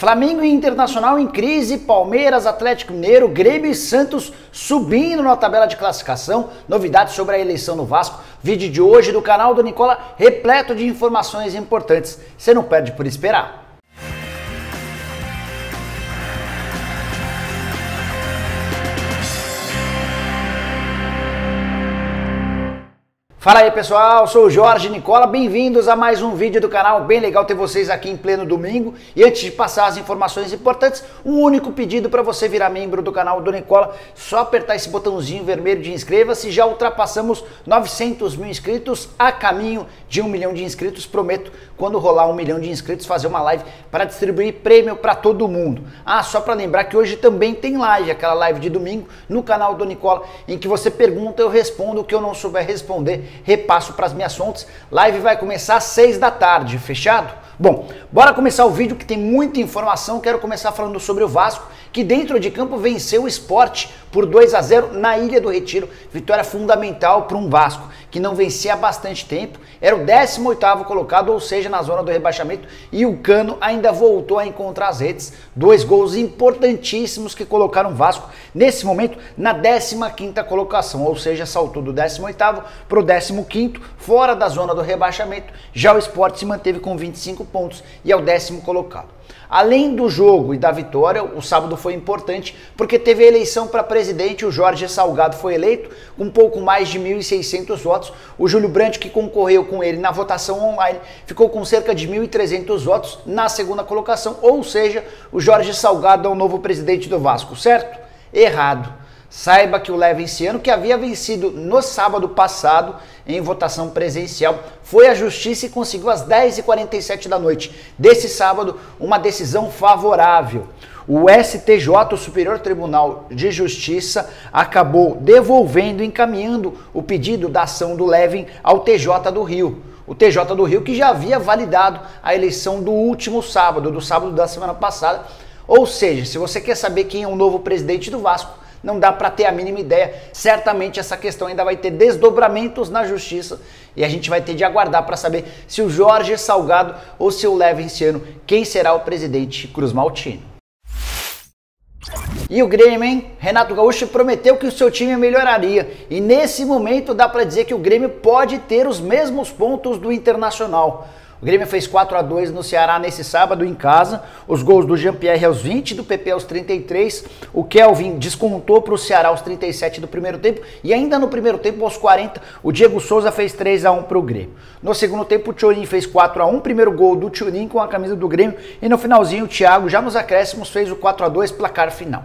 Flamengo e Internacional em crise, Palmeiras, Atlético Mineiro, Grêmio e Santos subindo na tabela de classificação, novidades sobre a eleição no Vasco, vídeo de hoje do canal do Nicola repleto de informações importantes, você não perde por esperar. Fala aí pessoal, sou o Jorge Nicola, bem-vindos a mais um vídeo do canal, bem legal ter vocês aqui em pleno domingo. E antes de passar as informações importantes, um único pedido para você virar membro do canal do Nicola, só apertar esse botãozinho vermelho de inscreva-se, já ultrapassamos 900 mil inscritos, a caminho de 1 milhão de inscritos, prometo quando rolar 1 milhão de inscritos fazer uma live para distribuir prêmio para todo mundo. Ah, só para lembrar que hoje também tem live, aquela live de domingo no canal do Nicola, em que você pergunta, eu respondo, o que eu não souber responder repasso para as minhas fontes. Live vai começar às 6 da tarde, fechado? Bom, bora começar o vídeo que tem muita informação. Quero começar falando sobre o Vasco, que dentro de campo venceu o Sport por 2-0 na Ilha do Retiro. Vitória fundamental para um Vasco que não vencia há bastante tempo. Era o 18º colocado, ou seja, na zona do rebaixamento, e o Cano ainda voltou a encontrar as redes. 2 gols importantíssimos que colocaram o Vasco nesse momento na 15ª colocação, ou seja, saltou do 18º para o 15º, fora da zona do rebaixamento. Já o Sport se manteve com 25 pontos e é o 10º colocado. Além do jogo e da vitória, o sábado foi importante porque teve a eleição para presidente. O Jorge Salgado foi eleito com um pouco mais de 1.600 votos. O Júlio Brandt, que concorreu com ele na votação online, ficou com cerca de 1.300 votos na segunda colocação. Ou seja, o Jorge Salgado é o novo presidente do Vasco, certo? Errado. Saiba que o Levenciano, que havia vencido no sábado passado em votação presencial, foi à justiça e conseguiu às 10h47 da noite desse sábado uma decisão favorável. O STJ, o Superior Tribunal de Justiça, acabou devolvendo, encaminhando o pedido da ação do Leven ao TJ do Rio. O TJ do Rio que já havia validado a eleição do último sábado, do sábado da semana passada. Ou seja, se você quer saber quem é o novo presidente do Vasco, não dá para ter a mínima ideia. Certamente essa questão ainda vai ter desdobramentos na justiça e a gente vai ter de aguardar para saber se o Jorge Salgado ou se o Levenciano, quem será o presidente cruzmaltino. E o Grêmio, hein? Renato Gaúcho prometeu que o seu time melhoraria e nesse momento dá para dizer que o Grêmio pode ter os mesmos pontos do Internacional. O Grêmio fez 4-2 no Ceará nesse sábado em casa, os gols do Jean-Pierre aos 20, do PP aos 33, o Kelvin descontou para o Ceará aos 37 do primeiro tempo e ainda no primeiro tempo aos 40 o Diego Souza fez 3-1 para o Grêmio. No segundo tempo o Thuram fez 4-1, primeiro gol do Thuram com a camisa do Grêmio e no finalzinho o Thiago já nos acréscimos fez o 4-2 placar final.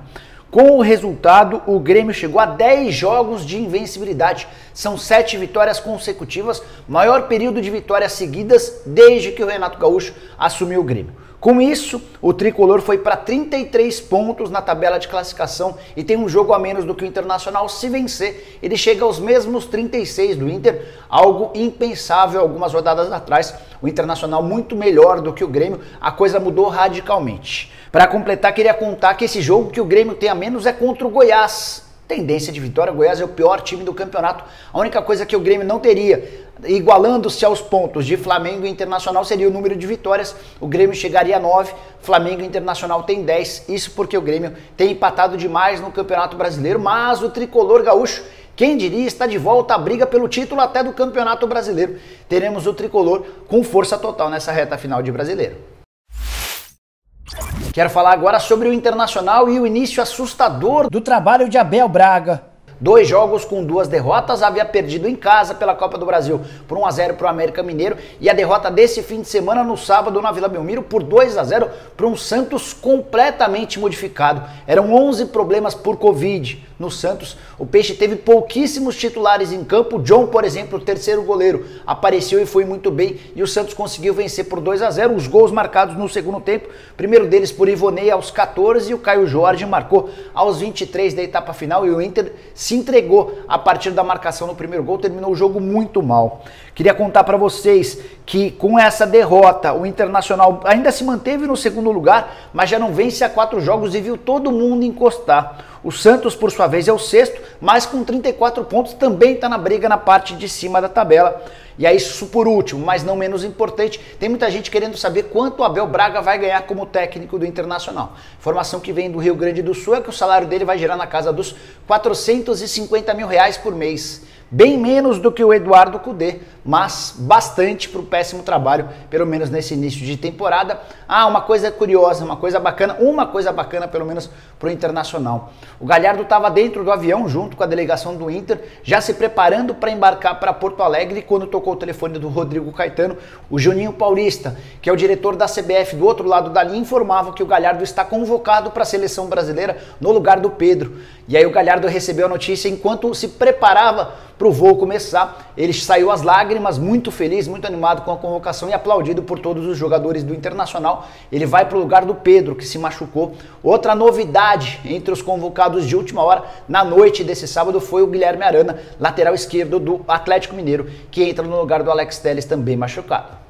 Com o resultado, o Grêmio chegou a 10 jogos de invencibilidade. São 7 vitórias consecutivas, maior período de vitórias seguidas desde que o Renato Gaúcho assumiu o Grêmio. Com isso, o tricolor foi para 33 pontos na tabela de classificação e tem um jogo a menos do que o Internacional. Se vencer, ele chega aos mesmos 36 do Inter, algo impensável algumas rodadas atrás. O Internacional muito melhor do que o Grêmio, a coisa mudou radicalmente. Para completar, queria contar que esse jogo que o Grêmio tem a menos é contra o Goiás. Tendência de vitória, o Goiás é o pior time do campeonato. A única coisa que o Grêmio não teria, igualando-se aos pontos de Flamengo e Internacional, seria o número de vitórias. O Grêmio chegaria a 9, Flamengo e Internacional tem 10. Isso porque o Grêmio tem empatado demais no Campeonato Brasileiro, mas o tricolor gaúcho, quem diria, está de volta à briga pelo título até do Campeonato Brasileiro. Teremos o tricolor com força total nessa reta final de Brasileiro. Quero falar agora sobre o Internacional e o início assustador do trabalho de Abel Braga. 2 jogos com 2 derrotas, havia perdido em casa pela Copa do Brasil por 1-0 para o América Mineiro e a derrota desse fim de semana no sábado na Vila Belmiro por 2-0 para um Santos completamente modificado. Eram 11 problemas por Covid no Santos. O Peixe teve pouquíssimos titulares em campo. O John, por exemplo, o terceiro goleiro, apareceu e foi muito bem e o Santos conseguiu vencer por 2-0. Os gols marcados no segundo tempo, primeiro deles por Ivonei aos 14 e o Caio Jorge marcou aos 23 da etapa final e o Inter se entregou a partir da marcação no primeiro gol, terminou o jogo muito mal. Queria contar para vocês que com essa derrota o Internacional ainda se manteve no segundo lugar, mas já não vence há 4 jogos e viu todo mundo encostar. O Santos, por sua vez, é o 6º, mas com 34 pontos também está na briga na parte de cima da tabela. E aí, isso por último, mas não menos importante, tem muita gente querendo saber quanto o Abel Braga vai ganhar como técnico do Internacional. Informação que vem do Rio Grande do Sul é que o salário dele vai gerar na casa dos R$450 mil por mês. Bem menos do que o Eduardo Cudê, mas bastante para o péssimo trabalho, pelo menos nesse início de temporada. Uma coisa curiosa, uma coisa bacana pelo menos para o Internacional. O Galhardo estava dentro do avião junto com a delegação do Inter, já se preparando para embarcar para Porto Alegre, quando tocou o telefone do Rodrigo Caetano, o Juninho Paulista, que é o diretor da CBF do outro lado da linha, informava que o Galhardo está convocado para a seleção brasileira no lugar do Pedro. E aí o Galhardo recebeu a notícia enquanto se preparava para o voo começar. Ele saiu às lágrimas, muito feliz, muito animado com a convocação e aplaudido por todos os jogadores do Internacional. Ele vai para o lugar do Pedro, que se machucou. Outra novidade entre os convocados de última hora, na noite desse sábado, foi o Guilherme Arana, lateral esquerdo do Atlético Mineiro, que entra no lugar do Alex Telles, também machucado.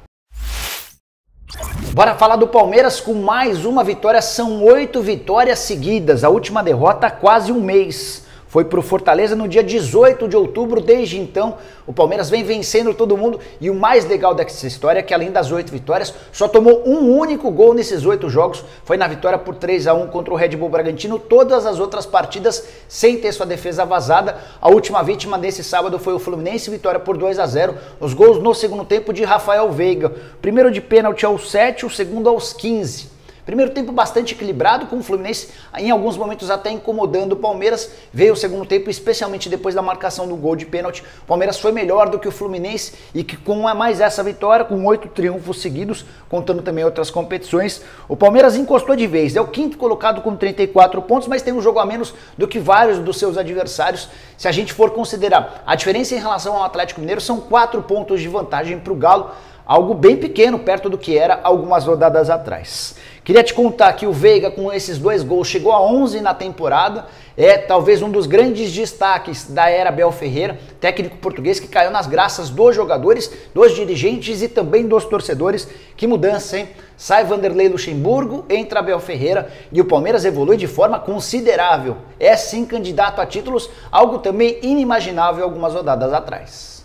Bora falar do Palmeiras com mais uma vitória, são 8 vitórias seguidas, a última derrota há quase um mês. Foi para o Fortaleza no dia 18 de outubro, desde então o Palmeiras vem vencendo todo mundo e o mais legal dessa história é que além das 8 vitórias, só tomou um único gol nesses 8 jogos, foi na vitória por 3-1 contra o Red Bull Bragantino, todas as outras partidas sem ter sua defesa vazada. A última vítima desse sábado foi o Fluminense, vitória por 2-0, os gols no segundo tempo de Rafael Veiga, primeiro de pênalti aos 7, o segundo aos 15. Primeiro tempo bastante equilibrado, com o Fluminense em alguns momentos até incomodando o Palmeiras. Veio o segundo tempo, especialmente depois da marcação do gol de pênalti. O Palmeiras foi melhor do que o Fluminense e que com mais essa vitória, com 8 triunfos seguidos, contando também outras competições, o Palmeiras encostou de vez. É o quinto colocado com 34 pontos, mas tem um jogo a menos do que vários dos seus adversários. Se a gente for considerar a diferença em relação ao Atlético Mineiro, são 4 pontos de vantagem para o Galo, algo bem pequeno perto do que era algumas rodadas atrás. Queria te contar que o Veiga, com esses 2 gols, chegou a 11 na temporada, é talvez um dos grandes destaques da era Abel Ferreira, técnico português que caiu nas graças dos jogadores, dos dirigentes e também dos torcedores. Que mudança, hein? Sai Vanderlei Luxemburgo, entra Abel Ferreira e o Palmeiras evolui de forma considerável. É sim candidato a títulos, algo também inimaginável algumas rodadas atrás.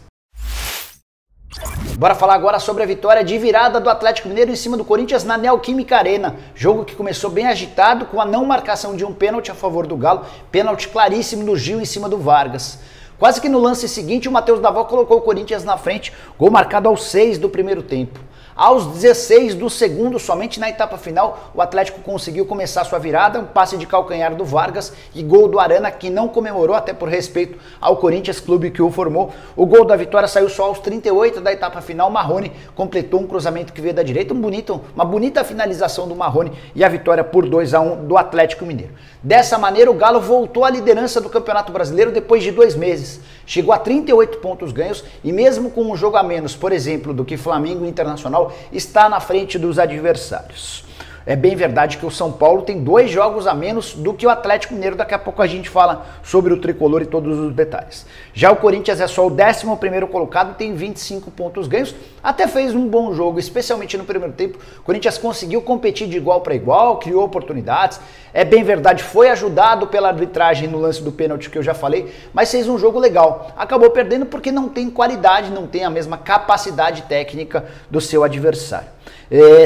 Bora falar agora sobre a vitória de virada do Atlético Mineiro em cima do Corinthians na Neoquímica Arena. Jogo que começou bem agitado com a não marcação de um pênalti a favor do Galo, pênalti claríssimo do Gil em cima do Vargas. Quase que no lance seguinte o Matheus Davó colocou o Corinthians na frente, gol marcado aos 6 do primeiro tempo. Aos 16 do segundo, somente na etapa final, o Atlético conseguiu começar sua virada, um passe de calcanhar do Vargas e gol do Arana, que não comemorou, até por respeito ao Corinthians, clube que o formou. O gol da vitória saiu só aos 38 da etapa final, o Marrone completou um cruzamento que veio da direita, uma bonita finalização do Marrone e a vitória por 2-1 do Atlético Mineiro. Dessa maneira, o Galo voltou à liderança do Campeonato Brasileiro depois de 2 meses. Chegou a 38 pontos ganhos e mesmo com um jogo a menos, por exemplo, do que Flamengo e Internacional, está na frente dos adversários. É bem verdade que o São Paulo tem 2 jogos a menos do que o Atlético Mineiro, daqui a pouco a gente fala sobre o tricolor e todos os detalhes. Já o Corinthians é só o 11º colocado, tem 25 pontos ganhos, até fez um bom jogo, especialmente no primeiro tempo. O Corinthians conseguiu competir de igual para igual, criou oportunidades, é bem verdade, foi ajudado pela arbitragem no lance do pênalti que eu já falei, mas fez um jogo legal. Acabou perdendo porque não tem qualidade, não tem a mesma capacidade técnica do seu adversário.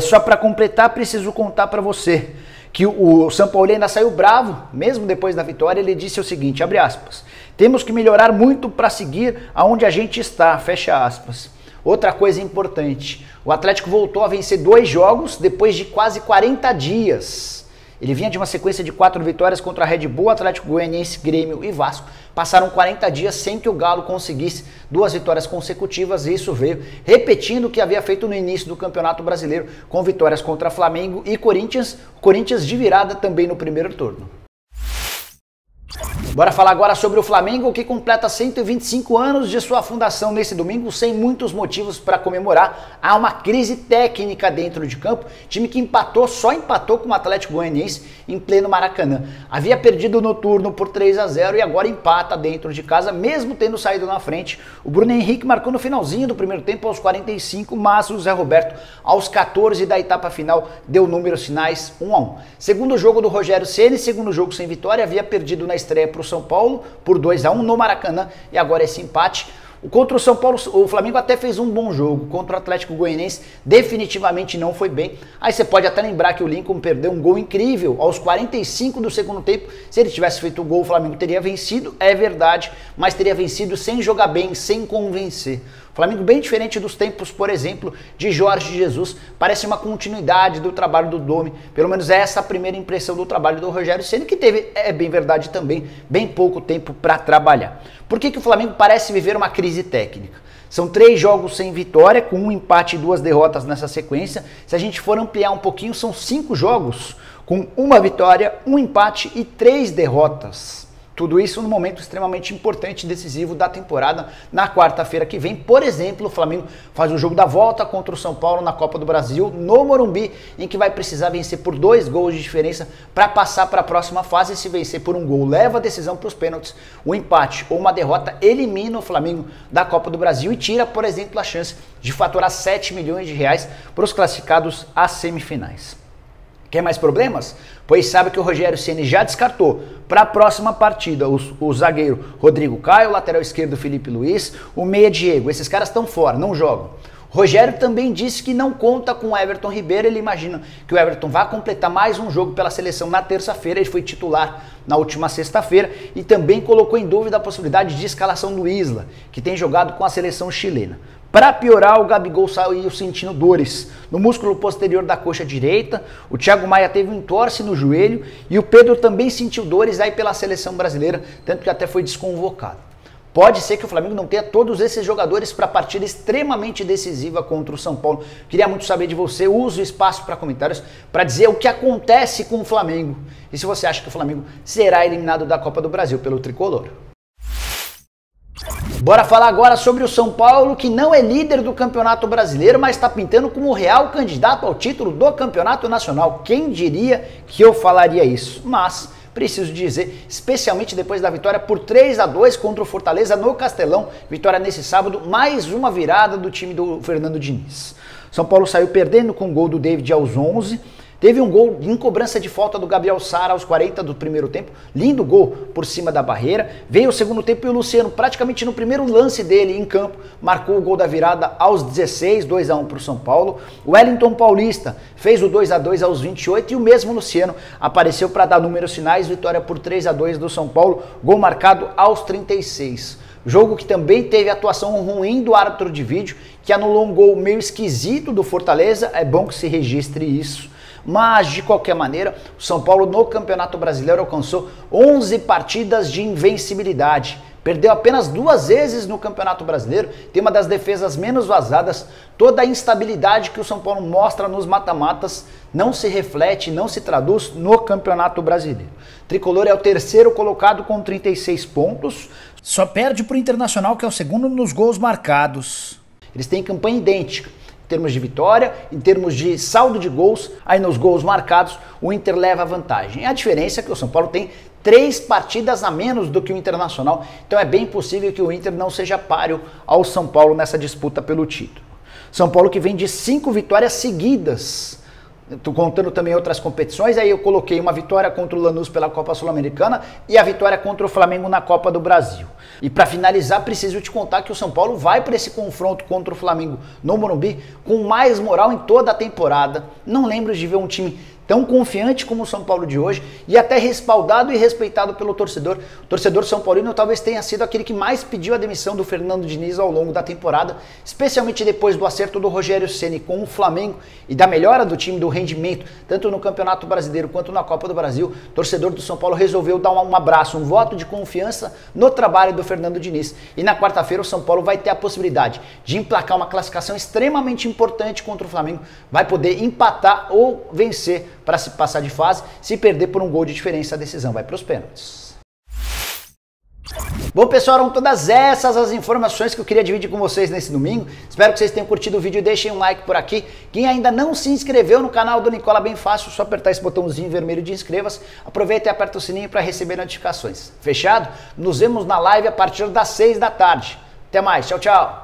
Só para completar, preciso contar para você que o São Paulo ainda saiu bravo, mesmo depois da vitória. Ele disse o seguinte, abre aspas, temos que melhorar muito para seguir aonde a gente está, fecha aspas. Outra coisa importante, o Atlético voltou a vencer 2 jogos depois de quase 40 dias. Ele vinha de uma sequência de 4 vitórias contra a Red Bull, Atlético Goianiense, Grêmio e Vasco. Passaram 40 dias sem que o Galo conseguisse 2 vitórias consecutivas e isso veio repetindo o que havia feito no início do Campeonato Brasileiro, com vitórias contra Flamengo e Corinthians de virada também no primeiro turno. Bora falar agora sobre o Flamengo, que completa 125 anos de sua fundação nesse domingo, sem muitos motivos para comemorar. Há uma crise técnica dentro de campo, time que só empatou com o Atlético Goianiense em pleno Maracanã. Havia perdido no turno por 3-0 e agora empata dentro de casa, mesmo tendo saído na frente. O Bruno Henrique marcou no finalzinho do primeiro tempo aos 45, mas o Zé Roberto aos 14 da etapa final deu números finais 1-1. Segundo jogo do Rogério Ceni, segundo jogo sem vitória, havia perdido na estreia para o São Paulo por 2-1 no Maracanã e agora esse empate. Contra o São Paulo, o Flamengo até fez um bom jogo. Contra o Atlético Goianiense, definitivamente não foi bem. Aí você pode até lembrar que o Lincoln perdeu um gol incrível aos 45 do segundo tempo. Se ele tivesse feito o gol, o Flamengo teria vencido, é verdade, mas teria vencido sem jogar bem, sem convencer. O Flamengo bem diferente dos tempos, por exemplo, de Jorge Jesus. Parece uma continuidade do trabalho do Domi. Pelo menos essa é a primeira impressão do trabalho do Rogério Ceni, que teve, é bem verdade também, bem pouco tempo para trabalhar. Por que o Flamengo parece viver uma crise técnica? São 3 jogos sem vitória, com um empate e 2 derrotas nessa sequência. Se a gente for ampliar um pouquinho, são 5 jogos com 1 vitória, 1 empate e 3 derrotas. Tudo isso num momento extremamente importante e decisivo da temporada, na quarta-feira que vem. Por exemplo, o Flamengo faz o jogo da volta contra o São Paulo na Copa do Brasil, no Morumbi, em que vai precisar vencer por 2 gols de diferença para passar para a próxima fase. Se vencer por 1 gol, leva a decisão para os pênaltis. O empate ou uma derrota elimina o Flamengo da Copa do Brasil e tira, por exemplo, a chance de faturar 7 milhões de reais para os classificados às semifinais. Quer mais problemas? Pois sabe que o Rogério Ceni já descartou para a próxima partida o zagueiro Rodrigo Caio, o lateral esquerdo Felipe Luiz, o meia Diego. Esses caras estão fora, não jogam. O Rogério também disse que não conta com o Everton Ribeiro. Ele imagina que o Everton vai completar mais um jogo pela seleção na terça-feira. Ele foi titular na última sexta-feira e também colocou em dúvida a possibilidade de escalação do Isla, que tem jogado com a seleção chilena. Para piorar, o Gabigol saiu sentindo dores no músculo posterior da coxa direita, o Thiago Maia teve um entorse no joelho e o Pedro também sentiu dores aí pela seleção brasileira, tanto que até foi desconvocado. Pode ser que o Flamengo não tenha todos esses jogadores para a partida extremamente decisiva contra o São Paulo. Queria muito saber de você, use o espaço para comentários para dizer o que acontece com o Flamengo e se você acha que o Flamengo será eliminado da Copa do Brasil pelo Tricolor. Bora falar agora sobre o São Paulo, que não é líder do Campeonato Brasileiro, mas está pintando como real candidato ao título do Campeonato Nacional. Quem diria que eu falaria isso? Mas preciso dizer, especialmente depois da vitória por 3-2 contra o Fortaleza no Castelão, vitória nesse sábado, mais uma virada do time do Fernando Diniz. São Paulo saiu perdendo com o gol do David aos 11, teve um gol em cobrança de falta do Gabriel Sara aos 40 do primeiro tempo, lindo gol por cima da barreira. Veio o segundo tempo e o Luciano, praticamente no primeiro lance dele em campo, marcou o gol da virada aos 16, 2-1 para o São Paulo. O Wellington Paulista fez o 2-2 aos 28 e o mesmo Luciano apareceu para dar números finais, vitória por 3-2 do São Paulo, gol marcado aos 36. Jogo que também teve atuação ruim do árbitro de vídeo, que anulou um gol meio esquisito do Fortaleza, é bom que se registre isso. Mas, de qualquer maneira, o São Paulo no Campeonato Brasileiro alcançou 11 partidas de invencibilidade. Perdeu apenas 2 vezes no Campeonato Brasileiro, tem uma das defesas menos vazadas. Toda a instabilidade que o São Paulo mostra nos mata-matas não se reflete, não se traduz no Campeonato Brasileiro. O Tricolor é o 3º colocado com 36 pontos, só perde para o Internacional, que é o 2º nos gols marcados. Eles têm campanha idêntica. Em termos de vitória, em termos de saldo de gols, aí nos gols marcados, o Inter leva vantagem. A diferença é que o São Paulo tem 3 partidas a menos do que o Internacional, então é bem possível que o Inter não seja páreo ao São Paulo nessa disputa pelo título. São Paulo que vem de 5 vitórias seguidas. Estou contando também outras competições, aí eu coloquei uma vitória contra o Lanús pela Copa Sul-Americana e a vitória contra o Flamengo na Copa do Brasil. E para finalizar, preciso te contar que o São Paulo vai para esse confronto contra o Flamengo no Morumbi com mais moral em toda a temporada. Não lembro de ver um time tão confiante como o São Paulo de hoje e até respaldado e respeitado pelo torcedor. O torcedor são paulino talvez tenha sido aquele que mais pediu a demissão do Fernando Diniz ao longo da temporada, especialmente depois do acerto do Rogério Ceni com o Flamengo e da melhora do time, do rendimento, tanto no Campeonato Brasileiro quanto na Copa do Brasil. O torcedor do São Paulo resolveu dar um abraço, um voto de confiança no trabalho do Fernando Diniz. E na quarta-feira o São Paulo vai ter a possibilidade de emplacar uma classificação extremamente importante contra o Flamengo, vai poder empatar ou vencer para se passar de fase. Se perder por um gol de diferença, a decisão vai para os pênaltis. Bom, pessoal, eram todas essas as informações que eu queria dividir com vocês nesse domingo. Espero que vocês tenham curtido o vídeo e deixem um like por aqui. Quem ainda não se inscreveu no canal do Nicola, bem fácil, só apertar esse botãozinho vermelho de inscreva-se. Aproveita e aperta o sininho para receber notificações. Fechado? Nos vemos na live a partir das 6 da tarde. Até mais, tchau, tchau!